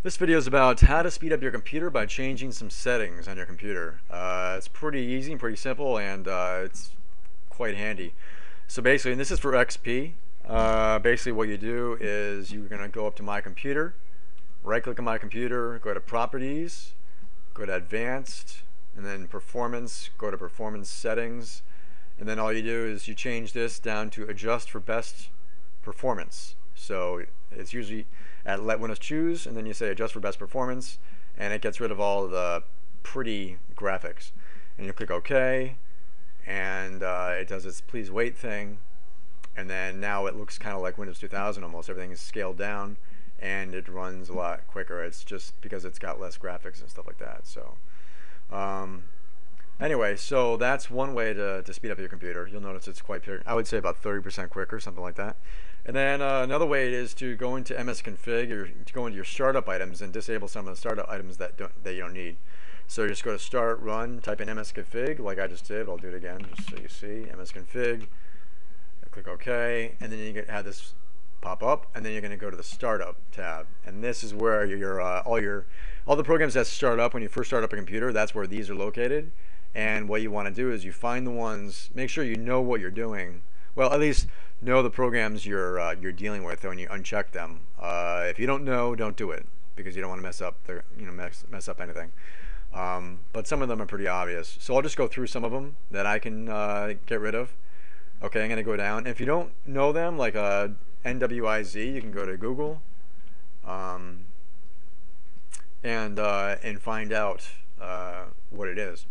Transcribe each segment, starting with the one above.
This video is about how to speed up your computer by changing some settings on your computer. It's pretty easy and pretty simple, and it's quite handy. So basically, and this is for XP, basically what you do is you're going to go up to My Computer, right-click on My Computer, go to Properties, go to Advanced, and then Performance, go to Performance Settings, and then all you do is you change this down to Adjust for Best Performance. So it's usually at Let Windows Choose, and then you say Adjust for Best Performance, and it gets rid of all the pretty graphics. And you click OK, and it does its please wait thing, and then now it looks kind of like Windows 2000 almost. Everything is scaled down, and it runs a lot quicker. It's just because it's got less graphics and stuff like that. So anyway, so that's one way to speed up your computer. You'll notice it's quite, I would say about 30% quicker, something like that. And then another way is to go into MSConfig, or to go into your startup items and disable some of the startup items that you don't need. So you just go to Start, Run, type in MSConfig, like I just did. I'll do it again just so you see. MSConfig, click OK, and then you have this pop up, and then you're going to go to the Startup tab, and this is where all the programs that start up when you first start up a computer. That's where these are located. And what you want to do is you find the ones, make sure you know what you're doing. Well, at least know the programs you're dealing with when you uncheck them. If you don't know, don't do it, because you don't want to mess up mess up anything. But some of them are pretty obvious. So I'll just go through some of them that I can get rid of. Okay, I'm going to go down. If you don't know them, like NWIZ, you can go to Google and find out what it is.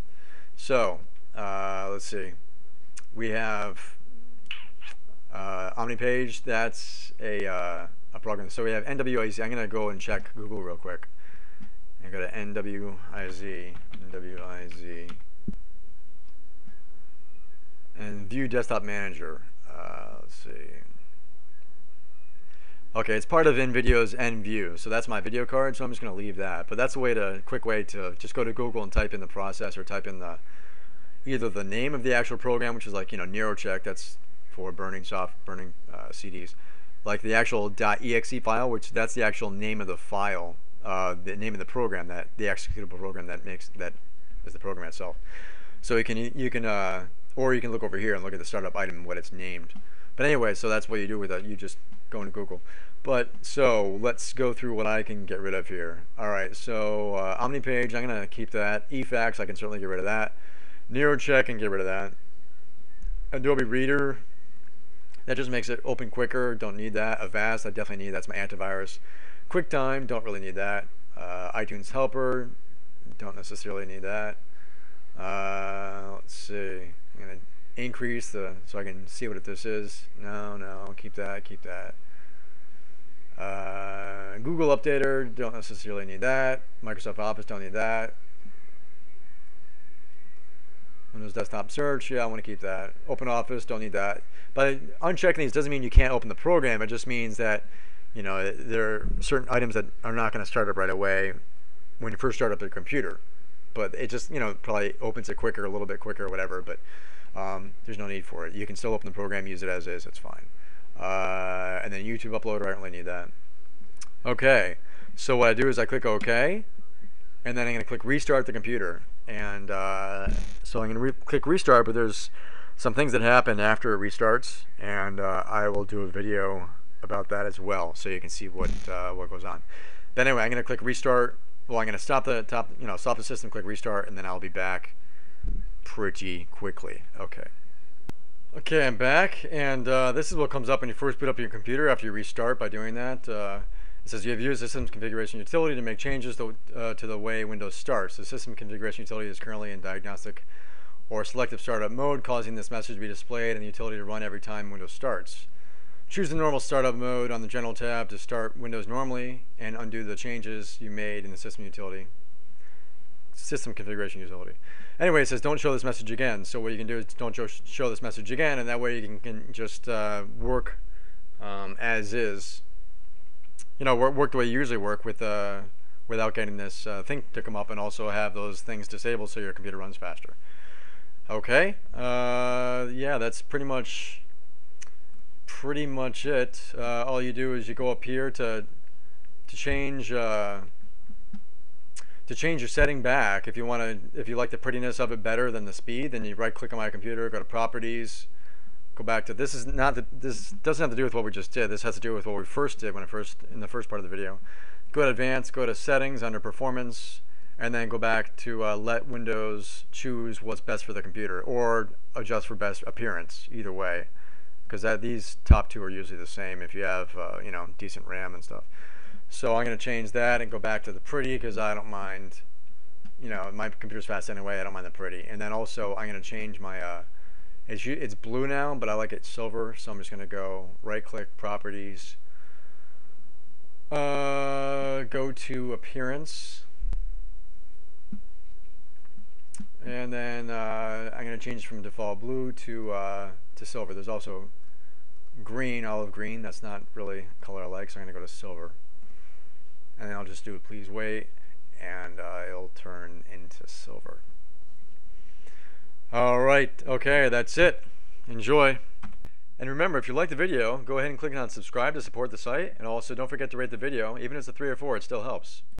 So let's see. We have OmniPage. That's a program. So we have NWIZ. I'm going to go and check Google real quick. I go to NWIZ, and View Desktop Manager. Let's see. Okay, it's part of NVideo's NView, so that's my video card. So I'm just going to leave that. But that's a quick way to just go to Google and type in the process, or type in either the name of the actual program, which is like NeuroCheck. That's for burning CDs, like the actual .exe file, which that's the actual name of the file, the name of the program, that the executable program that is the program itself. So you can or you can look over here and look at the startup item and what it's named. But anyway, so that's what you do with that. You just go into Google. But so let's go through what I can get rid of here. All right, so OmniPage, I'm gonna keep that. eFax, I can certainly get rid of that. NeuroCheck, and get rid of that. Adobe Reader, that just makes it open quicker. Don't need that. Avast, I definitely need. That's my antivirus. QuickTime, don't really need that. iTunes Helper, don't necessarily need that. Let's see. I'm gonna increase so I can see what this is. No, keep that. Google Updater, don't necessarily need that. Microsoft Office, don't need that. Windows Desktop Search, yeah, I want to keep that. OpenOffice, don't need that. But unchecking these doesn't mean you can't open the program. It just means that there are certain items that are not going to start up right away when you first start up your computer. But it just probably opens it quicker, a little bit quicker, or whatever. But there's no need for it. You can still open the program, use it as is. It's fine. And then YouTube Uploader, I don't really need that. Okay, so what I do is I click OK, and then I'm going to click Restart the computer. And so I'm going to click Restart, but there's some things that happen after it restarts, and I will do a video about that as well, so you can see what goes on. But anyway, I'm going to click Restart. Well, I'm going to stop the system, click Restart, and then I'll be back pretty quickly. Okay, I'm back, and this is what comes up when you first boot up your computer after you restart. By doing that, it says you have used the system configuration utility to make changes to the way Windows starts. The system configuration utility is currently in diagnostic or selective startup mode, causing this message to be displayed and the utility to run every time Windows starts. Choose the normal startup mode on the General tab to start Windows normally and undo the changes you made in the system configuration utility. Anyway, it says don't show this message again. So what you can do is don't show this message again, and that way you can just work as is. Work the way you usually work without getting this thing to come up, and also have those things disabled so your computer runs faster. Okay, yeah, that's pretty much it. All you do is you go up here to change to change your setting back, if you like the prettiness of it better than the speed, then you right click on my computer, go to properties, go back to, this doesn't have to do with what we just did. This has to do with what we first did in the first part of the video. Go to advanced, go to settings under performance, and then go back to let Windows choose what's best for the computer, or adjust for best appearance, either way, because these top two are usually the same if you have decent RAM and stuff. So I'm going to change that and go back to the pretty, because I don't mind, my computer's fast anyway, I don't mind the pretty. And then also I'm going to change my, it's blue now, but I like it silver, so I'm just going to go right click, properties, go to appearance, and then I'm going to change from default blue to silver. There's also green, olive green, that's not really a color I like, so I'm going to go to silver. And then I'll just do please wait, and it'll turn into silver. Alright, okay, that's it. Enjoy. And remember, if you like the video, go ahead and click on subscribe to support the site, and also don't forget to rate the video. Even if it's a 3 or 4, it still helps.